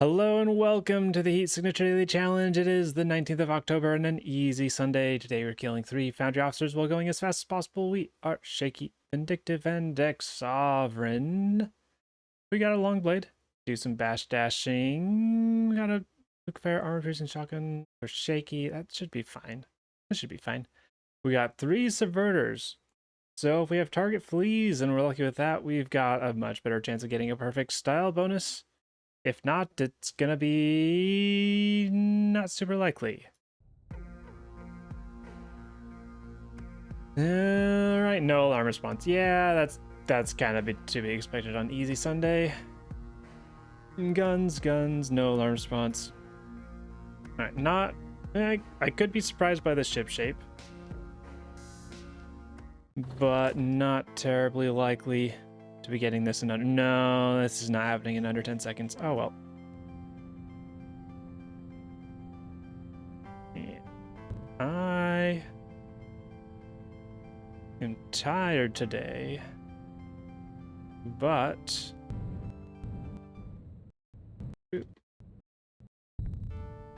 Hello and welcome to the Heat Signature Daily Challenge. It is the 19th of October and an easy Sunday. Today we're killing 3 Foundry officers while going as fast as possible. We are Shaky, Vindictive, and Sovereign. We got a long blade. Do some bash dashing. We got a quick fire armor piercing shotgun. We're Shaky. That should be fine. That should be fine. We got 3 subverters. So if we have target fleas and we're lucky with that, we've got a much better chance of getting a perfect style bonus. If not, it's gonna be not super likely. Alright, no alarm response. Yeah, that's kind of to be expected on easy Sunday. Guns, no alarm response. Alright, I could be surprised by the ship shape, but not terribly likely to be getting this in under... No, this is not happening in under 10 seconds. Oh, well. I am tired today, but...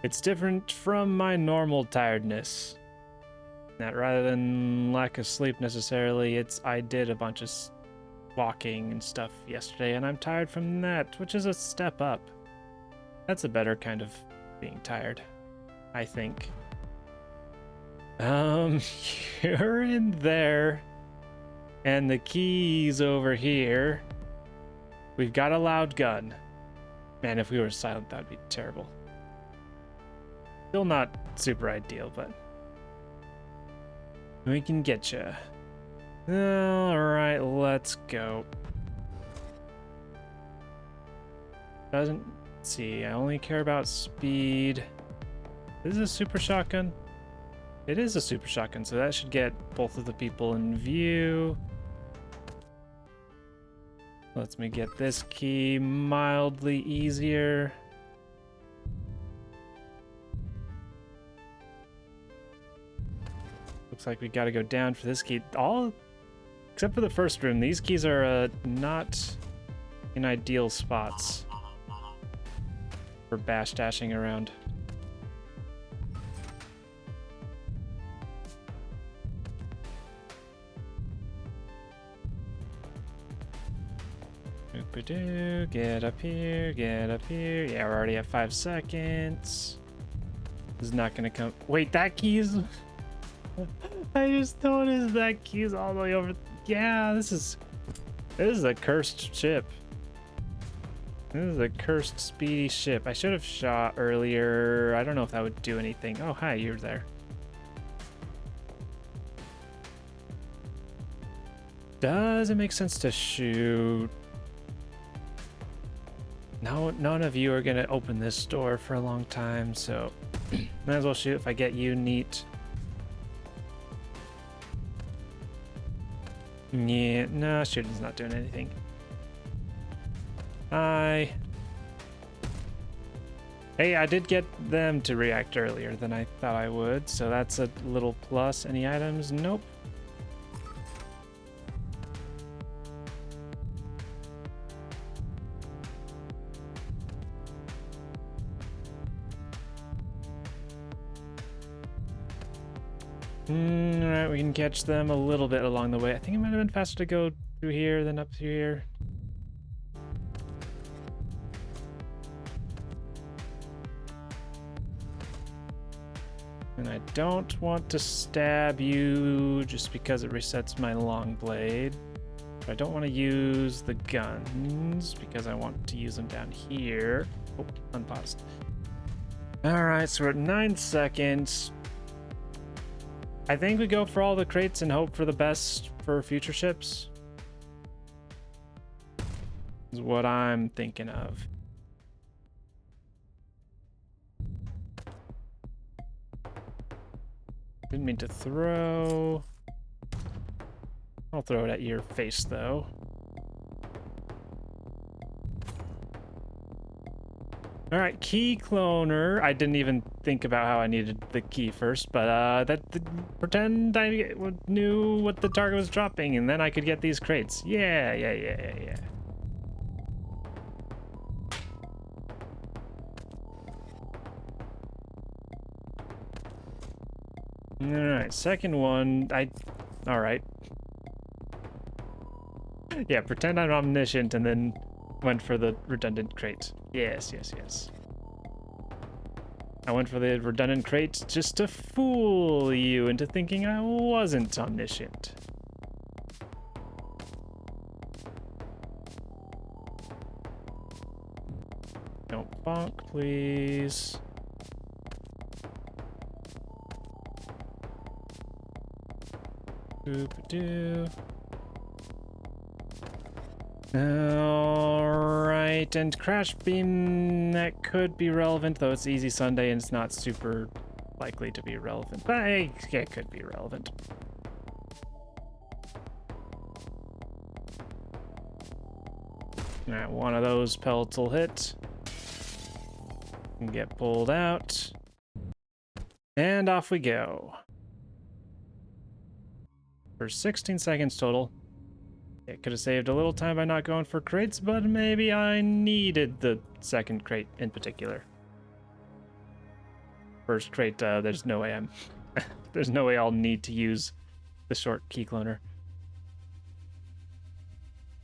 it's different from my normal tiredness. That rather than lack of sleep necessarily, I did a bunch of walking and stuff yesterday, and I'm tired from that, which is a step up. That's a better kind of being tired, I think. You're in there, and the key's over here. We've got a loud gun. Man, if we were silent, that would be terrible. Still not super ideal, but we can get you. Alright, let's go. Doesn't see, I only care about speed. This is a super shotgun. It is a super shotgun, so that should get both of the people in view. Lets me get this key mildly easier. Looks like we gotta go down for this key. All except for the first room, these keys are not in ideal spots for bash dashing around. Get up here, get up here. Yeah, we're already at 5 seconds. This is not gonna come. Wait, that key is... I just noticed that key is all the way over. Yeah, this is a cursed ship. This is a cursed speedy ship. I should have shot earlier. I don't know if that would do anything. Oh, hi, you're there. Does it make sense to shoot? No, none of you are gonna open this door for a long time, so might as well shoot. If I get you, neat. Yeah, no, shooting's not doing anything. Hey, I did get them to react earlier than I thought I would, so that's a little plus. Any items? Nope. Alright, we can catch them a little bit along the way. I think it might have been faster to go through here than up through here. And I don't want to stab you just because it resets my long blade. But I don't want to use the guns because I want to use them down here. Oh, unpaused. Alright, so we're at 9 seconds. I think we go for all the crates and hope for the best for future ships. Is what I'm thinking of. Didn't mean to throw. I'll throw it at your face though. All right, key cloner. I didn't even think about how I needed the key first, but pretend I knew what the target was dropping, and then I could get these crates. Yeah. Alright, second one, alright. Yeah, pretend I'm omniscient and then went for the redundant crate. Yes, yes, yes. I went for the redundant crate just to fool you into thinking I wasn't omniscient. Don't bonk, please. Boop-a-doo. Alright, and Crash Beam, that could be relevant, though it's Easy Sunday and it's not super likely to be relevant, but it could be relevant. Alright, one of those pellets will hit and get pulled out, and off we go. For 16 seconds total. It could have saved a little time by not going for crates, but maybe I needed the second crate in particular. First crate, there's no way there's no way I'll need to use the short key cloner.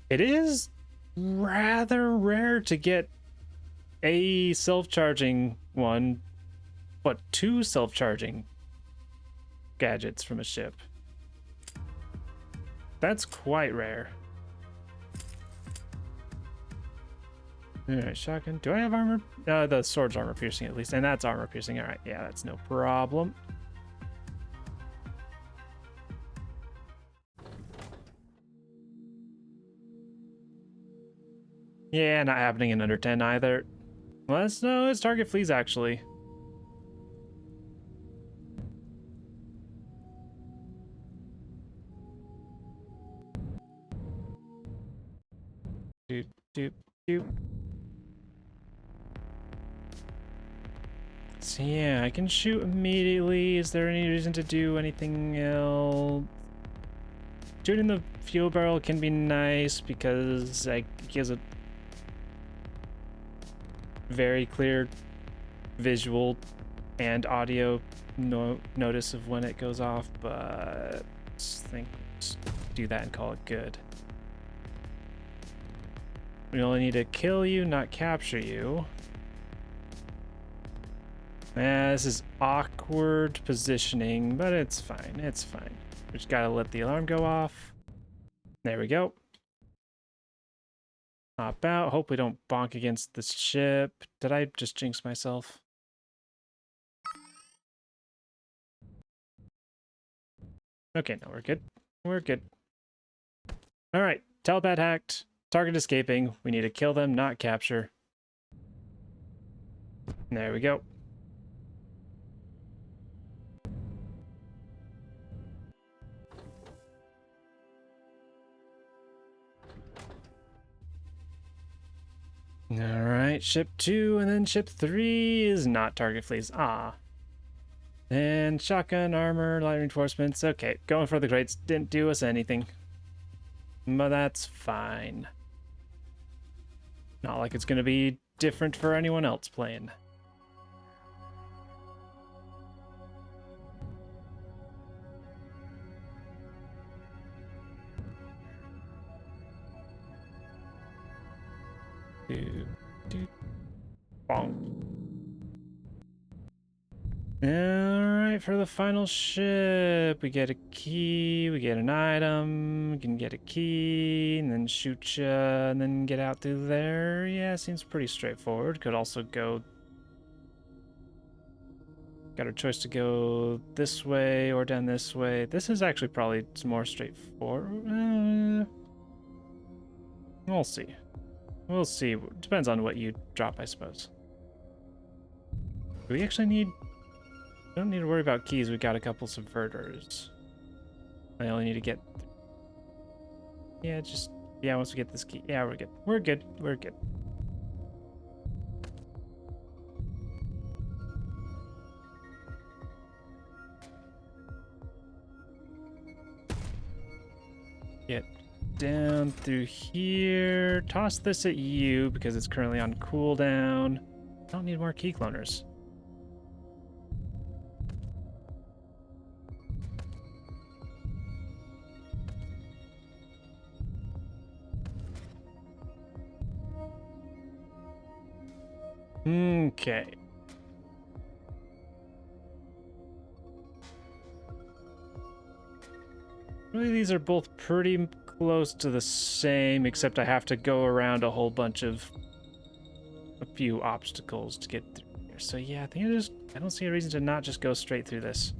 It is rather rare to get a self-charging one, but 2 self-charging gadgets from a ship. That's quite rare. Alright, shotgun. Do I have armor? The sword's armor piercing at least, and that's armor piercing. Alright, yeah, that's no problem. Yeah, not happening in under 10 either. Let's know it's target fleas actually. Doop, doop, doop. So yeah, I can shoot immediately. Is there any reason to do anything else? Shooting the fuel barrel can be nice because it gives a very clear visual and audio notice of when it goes off, but I think let's do that and call it good. We only need to kill you, not capture you. This is awkward positioning, but it's fine. It's fine. We just gotta let the alarm go off. There we go. Hop out. Hope we don't bonk against the ship. Did I just jinx myself? Okay, no, we're good. We're good. All right, telepath hacked. Target escaping. We need to kill them, not capture. There we go. All right, ship 2 and then ship 3 is not target fleas. Ah. And shotgun, armor, light reinforcements. Okay, going for the crates didn't do us anything. But that's fine. Not like it's going to be different for anyone else playing. Bonk. Alright, for the final ship, we get a key, we get an item, we can get a key, and then shoot ya, and then get out through there. Yeah, seems pretty straightforward. Could also go... Got a choice to go this way or down this way. This is actually probably more straightforward. We'll see. We'll see. Depends on what you drop, I suppose. Do we actually need... Don't need to worry about keys. We got a couple subverters. I only need to get... Yeah, just... Yeah, once we get this key... Yeah, we're good. We're good. We're good. Get down through here. Toss this at you because it's currently on cooldown. Don't need more key cloners. Okay. Really, these are both pretty close to the same, except I have to go around a few obstacles to get through here. So yeah, I think I don't see a reason to not just go straight through this.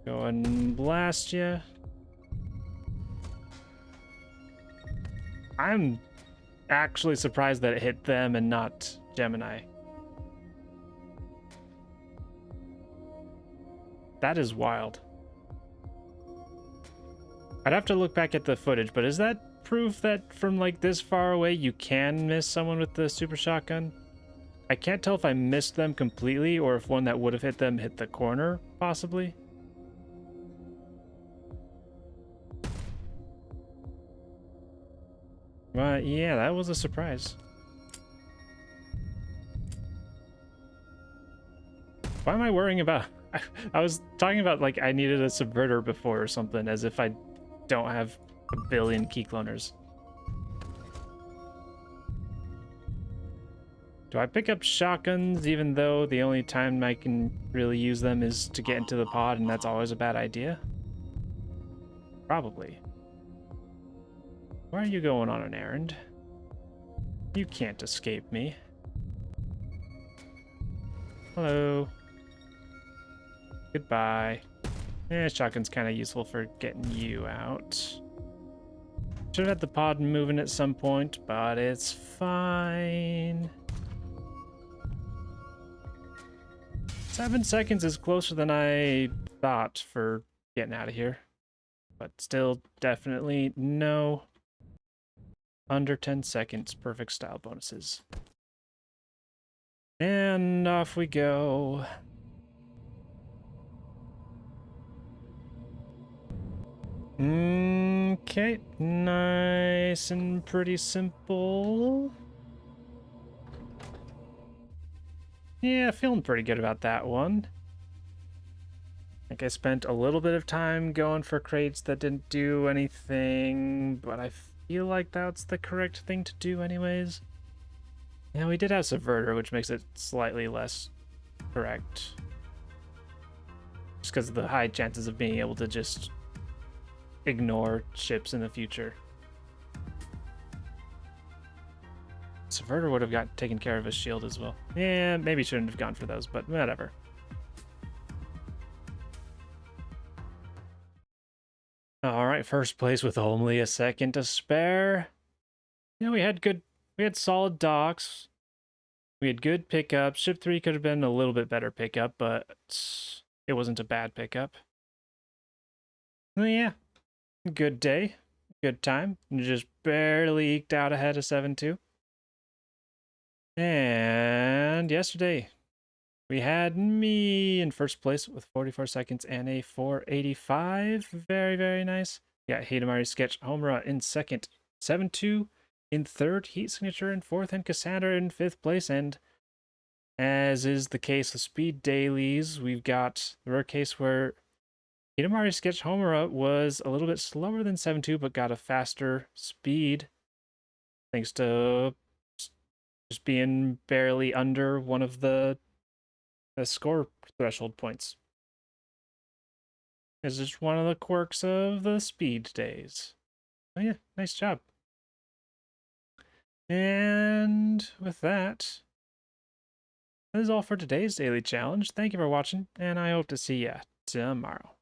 Go and blast you. I'm actually surprised that it hit them and not Gemini. That is wild. I'd have to look back at the footage, but is that proof that from like this far away you can miss someone with the super shotgun? I can't tell if I missed them completely or if one that would have hit them hit the corner, possibly. But yeah, that was a surprise. Why am I worrying about... I was talking about like I needed a subverter before or something, as if I don't have a billion key cloners. Do I pick up shotguns even though the only time I can really use them is to get into the pod, and that's always a bad idea? Probably. Why are you going on an errand? You can't escape me. Hello. Goodbye. Shotgun's kind of useful for getting you out. Should have had the pod moving at some point, but it's fine. 7 seconds is closer than I thought for getting out of here. But still, definitely no. Under 10 seconds, perfect style bonuses. And off we go. Okay, nice and pretty simple. Yeah, feeling pretty good about that one. I think I spent a little bit of time going for crates that didn't do anything, but I feel like that's the correct thing to do anyways. Yeah, we did have Subverter, which makes it slightly less correct. Just because of the high chances of being able to just ignore ships in the future. Subverter would have got taken care of his shield as well. Yeah, maybe shouldn't have gone for those, but whatever. All right, first place with only a second to spare. You know, we had solid docks. We had good pickups. Ship 3 could have been a little bit better pickup, but it wasn't a bad pickup. Well, yeah, good day, good time. Just barely eked out ahead of 7-2. And yesterday, we had me in first place with 44 seconds and a 485. Very, very nice. We got Hidamari Sketch Homura in second, 7-2 in third, Heat Signature in fourth, and Cassandra in fifth place. And as is the case with speed dailies, we've got the rare case where Hidamari Sketch Homura was a little bit slower than 7-2, but got a faster speed thanks to just being barely under one of the score threshold points. It's just one of the quirks of the speed days. Oh yeah, nice job. And with that is all for today's daily challenge. Thank you for watching, and I hope to see you tomorrow.